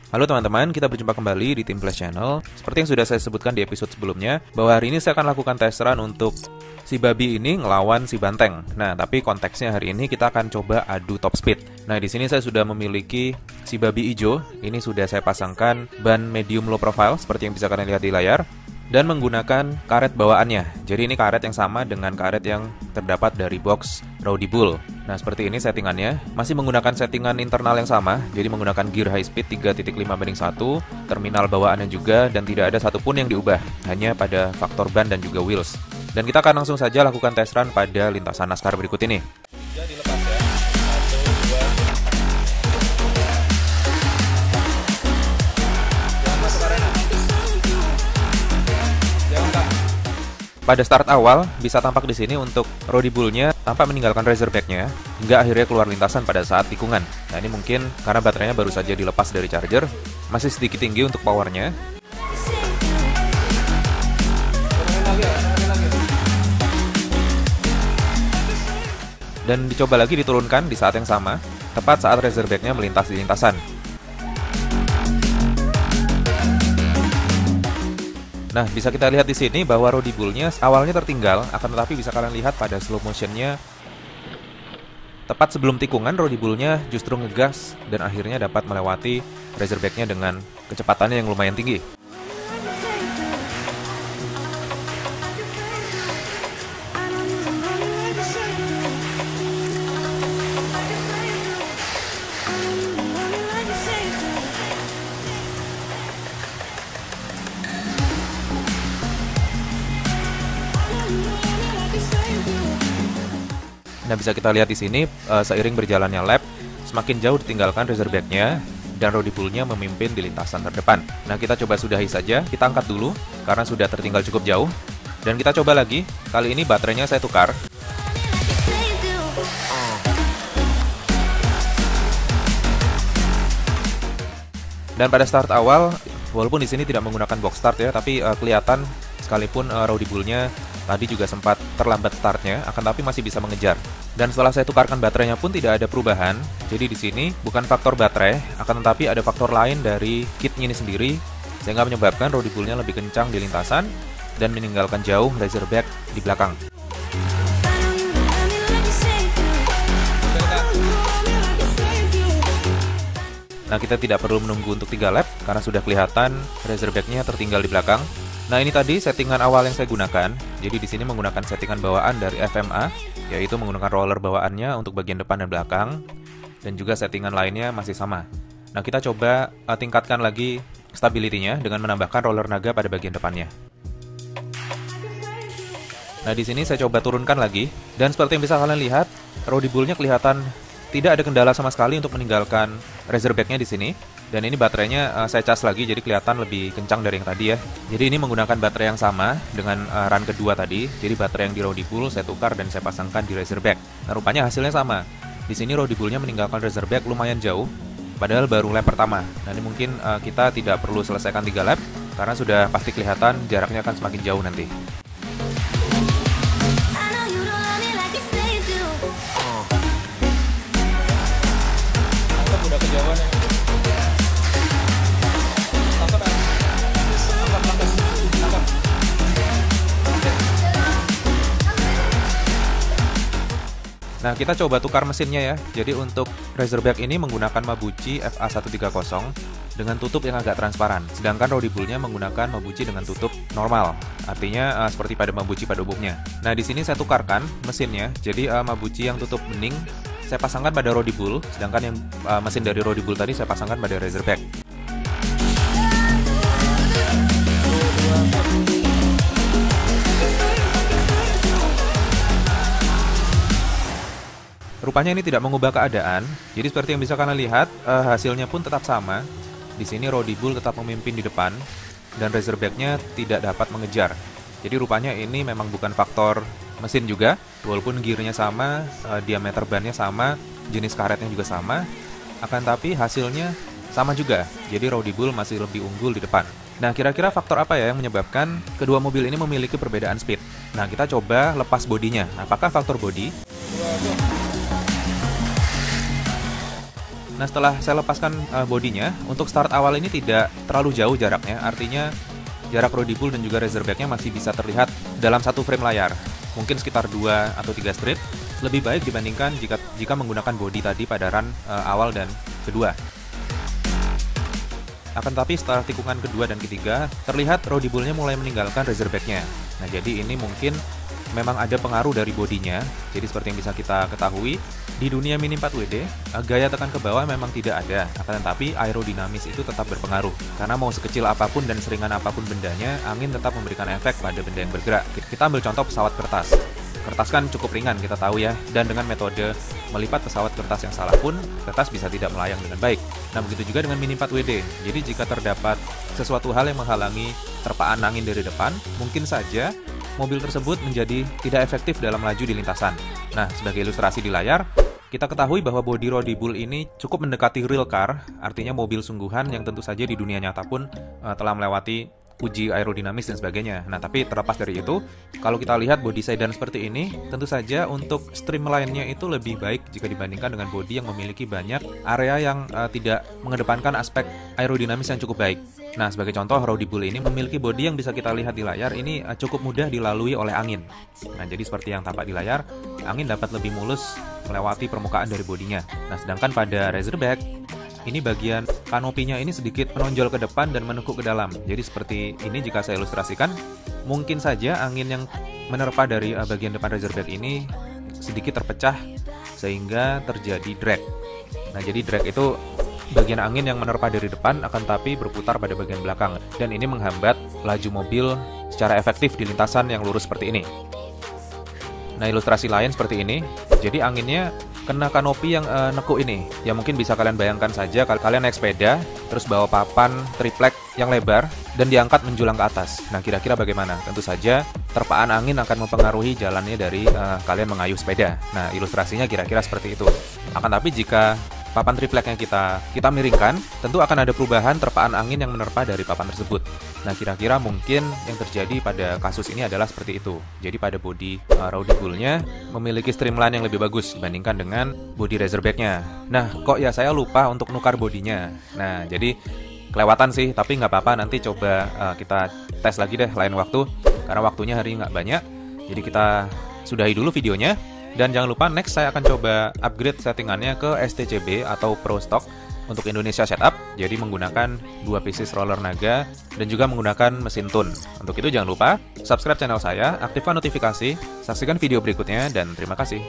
Halo teman-teman, kita berjumpa kembali di Tim Flash Channel. Seperti yang sudah saya sebutkan di episode sebelumnya, bahwa hari ini saya akan lakukan tes run untuk si babi ini ngelawan si banteng. Nah, tapi konteksnya hari ini kita akan coba adu top speed. Nah, di sini saya sudah memiliki si babi hijau. Ini sudah saya pasangkan ban medium low profile seperti yang bisa kalian lihat di layar, dan menggunakan karet bawaannya. Jadi ini karet yang sama dengan karet yang terdapat dari box Rowdy Bull. Nah, seperti ini settingannya. Masih menggunakan settingan internal yang sama. Jadi menggunakan gear high speed 3.5/1, terminal bawaannya juga, dan tidak ada satupun yang diubah. Hanya pada faktor ban dan juga wheels. Dan kita akan langsung saja lakukan test run pada lintasan NASCAR berikut ini. Jadi lepas ya. 1, 2. Pada start awal, bisa tampak di sini untuk Rowdy Bull-nya tanpa meninggalkan Razorback-nya, hingga akhirnya keluar lintasan pada saat tikungan. Nah, ini mungkin karena baterainya baru saja dilepas dari charger, masih sedikit tinggi untuk powernya. Dan dicoba lagi diturunkan di saat yang sama, tepat saat Razorback-nya melintas di lintasan. Nah, bisa kita lihat di sini bahwa Rowdy Bull-nya awalnya tertinggal, akan tetapi bisa kalian lihat pada slow motion-nya. Tepat sebelum tikungan, Rowdy Bull-nya justru ngegas dan akhirnya dapat melewati Razorback-nya dengan kecepatannya yang lumayan tinggi. Nah, bisa kita lihat di sini seiring berjalannya lap, semakin jauh ditinggalkan Razorback-nya dan Rowdy Bull-nya memimpin di lintasan terdepan. Nah, kita coba sudahi saja, kita angkat dulu karena sudah tertinggal cukup jauh. Dan kita coba lagi, kali ini baterainya saya tukar. Dan pada start awal, walaupun di sini tidak menggunakan box start ya, tapi kelihatan sekalipun Rowdy Bull-nya tadi juga sempat terlambat startnya, akan tapi masih bisa mengejar. Dan setelah saya tukarkan baterainya pun tidak ada perubahan. Jadi di sini bukan faktor baterai, akan tetapi ada faktor lain dari kitnya ini sendiri, sehingga menyebabkan Rowdy Bull-nya lebih kencang di lintasan dan meninggalkan jauh Razorback di belakang. Nah, kita tidak perlu menunggu untuk 3 lap karena sudah kelihatan Razorback-nya tertinggal di belakang. Nah, ini tadi settingan awal yang saya gunakan. Jadi di sini menggunakan settingan bawaan dari FMA, yaitu menggunakan roller bawaannya untuk bagian depan dan belakang, dan juga settingan lainnya masih sama. Nah, kita coba tingkatkan lagi stability-nya dengan menambahkan roller naga pada bagian depannya. Nah, di sini saya coba turunkan lagi, dan seperti yang bisa kalian lihat, Rowdy Bull-nya kelihatan tidak ada kendala sama sekali untuk meninggalkan Razorback-nya di sini. Dan ini baterainya saya cas lagi, jadi kelihatan lebih kencang dari yang tadi ya. Jadi ini menggunakan baterai yang sama dengan run kedua tadi. Jadi baterai yang di Rowdy Bull saya tukar dan saya pasangkan di Razorback. Nah, rupanya hasilnya sama. Di sini Rowdy Bull-nya meninggalkan Razorback lumayan jauh, padahal baru lap pertama. Nah, ini mungkin kita tidak perlu selesaikan 3 lap, karena sudah pasti kelihatan jaraknya akan semakin jauh nanti. Udah kejauhan ya. Nah, kita coba tukar mesinnya ya. Jadi untuk Razorback ini menggunakan Mabuchi FA130 dengan tutup yang agak transparan. Sedangkan Rowdy Bull-nya menggunakan Mabuchi dengan tutup normal. Artinya seperti pada Mabuchi pada umumnya. Nah, di sini saya tukarkan mesinnya. Jadi Mabuchi yang tutup bening saya pasangkan pada Rowdy Bull, sedangkan yang mesin dari Rowdy Bull tadi saya pasangkan pada Razorback. Rupanya ini tidak mengubah keadaan. Jadi seperti yang bisa kalian lihat, hasilnya pun tetap sama. Di sini Rowdy Bull tetap memimpin di depan dan Razorback-nya tidak dapat mengejar. Jadi rupanya ini memang bukan faktor mesin juga, walaupun gearnya sama, diameter bannya sama, jenis karetnya juga sama, akan tapi hasilnya sama juga. Jadi Rowdy Bull masih lebih unggul di depan. Nah, kira-kira faktor apa ya yang menyebabkan kedua mobil ini memiliki perbedaan speed? Nah, kita coba lepas bodinya. Apakah faktor body? Nah, setelah saya lepaskan bodinya, untuk start awal ini tidak terlalu jauh jaraknya, artinya jarak Rodibull dan juga Razorback-nya masih bisa terlihat dalam satu frame layar, mungkin sekitar 2 atau 3 strip, lebih baik dibandingkan jika menggunakan bodi tadi pada run awal dan kedua. Akan tapi setelah tikungan kedua dan ketiga, terlihat Rodibull-nya mulai meninggalkan Razorback-nya. Nah, jadi ini mungkin memang ada pengaruh dari bodinya. Jadi seperti yang bisa kita ketahui, di dunia Mini 4WD, gaya tekan ke bawah memang tidak ada, akan tetapi aerodinamis itu tetap berpengaruh. Karena mau sekecil apapun dan seringan apapun bendanya, angin tetap memberikan efek pada benda yang bergerak. Kita ambil contoh pesawat kertas. Kertas kan cukup ringan, kita tahu ya, dan dengan metode melipat pesawat kertas yang salah pun, kertas bisa tidak melayang dengan baik. Nah, begitu juga dengan Mini 4WD. Jadi jika terdapat sesuatu hal yang menghalangi terpaan angin dari depan, mungkin saja mobil tersebut menjadi tidak efektif dalam laju di lintasan. Nah, sebagai ilustrasi di layar, kita ketahui bahwa bodi Rodibull ini cukup mendekati real car, artinya mobil sungguhan yang tentu saja di dunia nyata pun telah melewati uji aerodinamis dan sebagainya. Nah, tapi terlepas dari itu, kalau kita lihat bodi sedan seperti ini, tentu saja untuk streamline-nya itu lebih baik jika dibandingkan dengan bodi yang memiliki banyak area yang tidak mengedepankan aspek aerodinamis yang cukup baik. Nah, sebagai contoh, Rodibull ini memiliki bodi yang bisa kita lihat di layar ini cukup mudah dilalui oleh angin. Nah, jadi seperti yang tampak di layar, angin dapat lebih mulus melewati permukaan dari bodinya. Nah, sedangkan pada Razorback, ini bagian kanopinya ini sedikit menonjol ke depan dan menekuk ke dalam. Jadi seperti ini jika saya ilustrasikan, mungkin saja angin yang menerpa dari bagian depan Razorback ini sedikit terpecah sehingga terjadi drag. Nah, jadi drag itu bagian angin yang menerpa dari depan akan tapi berputar pada bagian belakang, dan ini menghambat laju mobil secara efektif di lintasan yang lurus seperti ini. Nah, ilustrasi lain seperti ini. Jadi anginnya kena kanopi yang nekuk ini. Ya mungkin bisa kalian bayangkan saja kalau kalian naik sepeda terus bawa papan triplek yang lebar dan diangkat menjulang ke atas. Nah, kira-kira bagaimana? Tentu saja terpaan angin akan mempengaruhi jalannya dari kalian mengayuh sepeda. Nah, ilustrasinya kira-kira seperti itu. Akan tapi jika papan tripleknya kita miringkan, tentu akan ada perubahan terpaan angin yang menerpa dari papan tersebut. Nah, kira-kira mungkin yang terjadi pada kasus ini adalah seperti itu. Jadi pada bodi Rodibull-nya memiliki streamline yang lebih bagus dibandingkan dengan bodi Razorback-nya. Nah, kok ya saya lupa untuk nukar bodinya. Nah, jadi kelewatan sih, tapi nggak apa-apa, nanti coba kita tes lagi deh lain waktu, karena waktunya hari ini nggak banyak. Jadi kita sudahi dulu videonya. Dan jangan lupa next saya akan coba upgrade settingannya ke STCB atau Pro Stock untuk Indonesia setup. Jadi menggunakan 2 pieces roller naga dan juga menggunakan mesin tune. Untuk itu jangan lupa subscribe channel saya, aktifkan notifikasi, saksikan video berikutnya, dan terima kasih.